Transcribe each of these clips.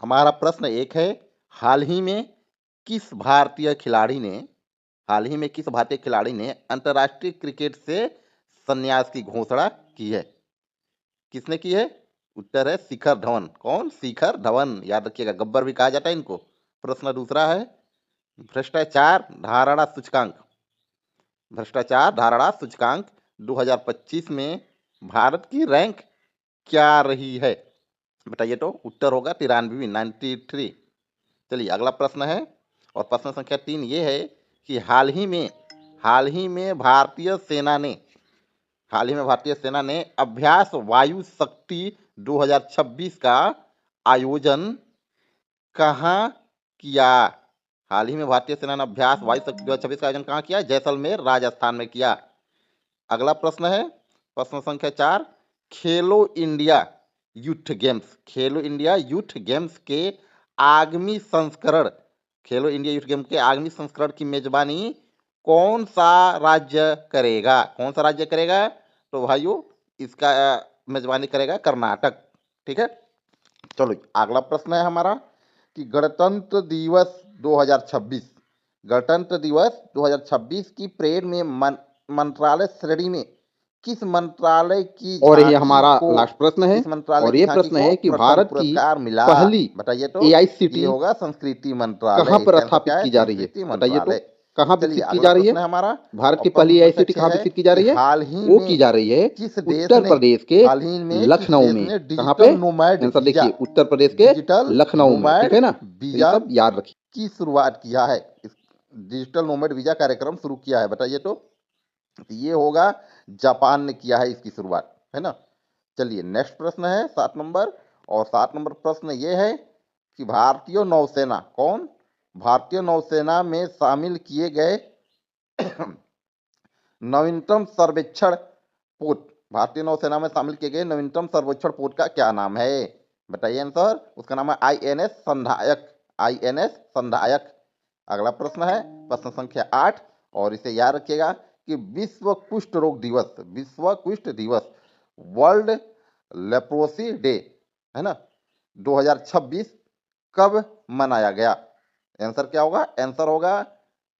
हमारा प्रश्न एक है, हाल ही में किस भारतीय खिलाड़ी ने हाल ही में किस भारतीय खिलाड़ी ने अंतर्राष्ट्रीय क्रिकेट से संन्यास की घोषणा की है? किसने की है? उत्तर है शिखर धवन। कौन? शिखर धवन, याद रखिएगा, गब्बर भी कहा जाता है इनको। प्रश्न दूसरा है, भ्रष्टाचार धारणा सूचकांक भ्रष्टाचार धारणा सूचकांक 2025 में भारत की रैंक क्या रही है? बताइए तो। उत्तर होगा 93। चलिए अगला प्रश्न है, और प्रश्न संख्या 3 ये है कि हाल ही में भारतीय सेना ने अभ्यास वायु शक्ति 2026 का आयोजन कहाँ किया? हाल ही में भारतीय सेना ने अभ्यास वायु शक्ति 2026 का आयोजन कहाँ किया? जैसलमेर, राजस्थान में किया। अगला प्रश्न है, प्रश्न संख्या 4, खेलो इंडिया यूथ गेम्स के आगामी संस्करण की मेजबानी कौन सा राज्य करेगा? तो भाइयों, इसका मेजबानी करेगा कर्नाटक। ठीक है। चलो अगला प्रश्न है हमारा कि गणतंत्र दिवस 2026 की परेड में मंत्रालय श्रेणी में किस मंत्रालय की और ये झांकी हमारा को लास्ट प्रश्न है, किस मंत्रालय और की ये झांकी प्रश्न को है कि प्रथम भारत की पुरस्कार मिला? पहली बताइए तो। AICTE ये होगा संस्कृति मंत्रालय। कहाँ पर इसका आंसर स्थापित क्या है? की जा रही है? संस्कृति बताइए तो, मंत्रालय। कहाँ चलिए विकसित की अगला जा रही है? प्रश्न है हमारा, भारत और की प्रश्न पहली संख्या AICTE 6 कहाँ है विकसित की जा कि रही है? हाल ही वो में की जा रही है किस देश उत्तर ने प्रदेश के हाल ही में किस लखनऊ देश में। ने कहाँ पे? डिजिटल नोमैड आंसर वीजा देखिए, उत्तर प्रदेश के डिजिटल लखनऊ में। ठीक नोमैड है ना? ये वीजा सब याद रखिए। की शुरुआत किया है? डिजिटल नोमैड वीजा कार्यक्रम शुरू किया है, बताइए तो। ये होगा जापान ने किया है इसकी शुरुआत, है ना। चलिए नेक्स्ट प्रश्न है 7 नंबर, और 7 नंबर प्रश्न ये है कि भारतीय नौसेना में शामिल किए गए नवीनतम सर्वेक्षण पोत भारतीय नौसेना में शामिल किए गए नवीनतम सर्वेक्षण पोत का क्या नाम है? बताइए आंसर। उसका नाम है INS संधायक। अगला प्रश्न है प्रश्न संख्या 8, और इसे याद रखिएगा कि विश्व कुष्ठ दिवस वर्ल्ड लेप्रोसी डे, है ना, 2026 कब मनाया गया? आंसर क्या होगा? आंसर होगा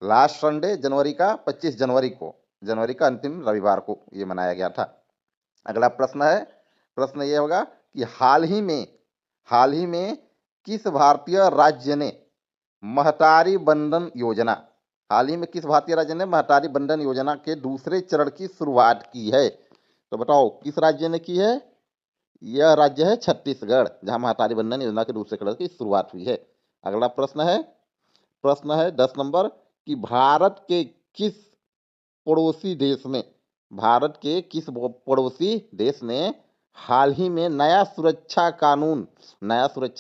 लास्ट संडे, जनवरी का 25 जनवरी का अंतिम रविवार को ये मनाया गया था। अगला प्रश्न है, प्रश्न ये होगा कि हाल ही में किस भारतीय राज्य ने महतारी बंधन योजना के दूसरे चरण की शुरुआत की है? तो बताओ किस राज्य ने की है? यह राज्य है छत्तीसगढ़, जहां महतारी बंधन योजना के दूसरे चरण की शुरुआत हुई है। अगला प्रश्न है 10 नंबर कि भारत के किस पड़ोसी देश ने हाल ही में नया सुरक्षा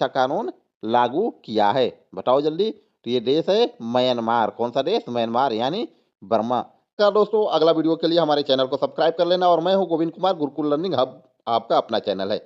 कानून लागू किया है? बताओ जल्दी। तो ये देश है म्यांमार। कौन सा देश? म्यांमार यानी बर्मा का। दोस्तों अगला वीडियो के लिए हमारे चैनल को सब्सक्राइब कर लेना, और मैं हूं गोविंद कुमार, गुरुकुल लर्निंग हब आपका अपना चैनल है।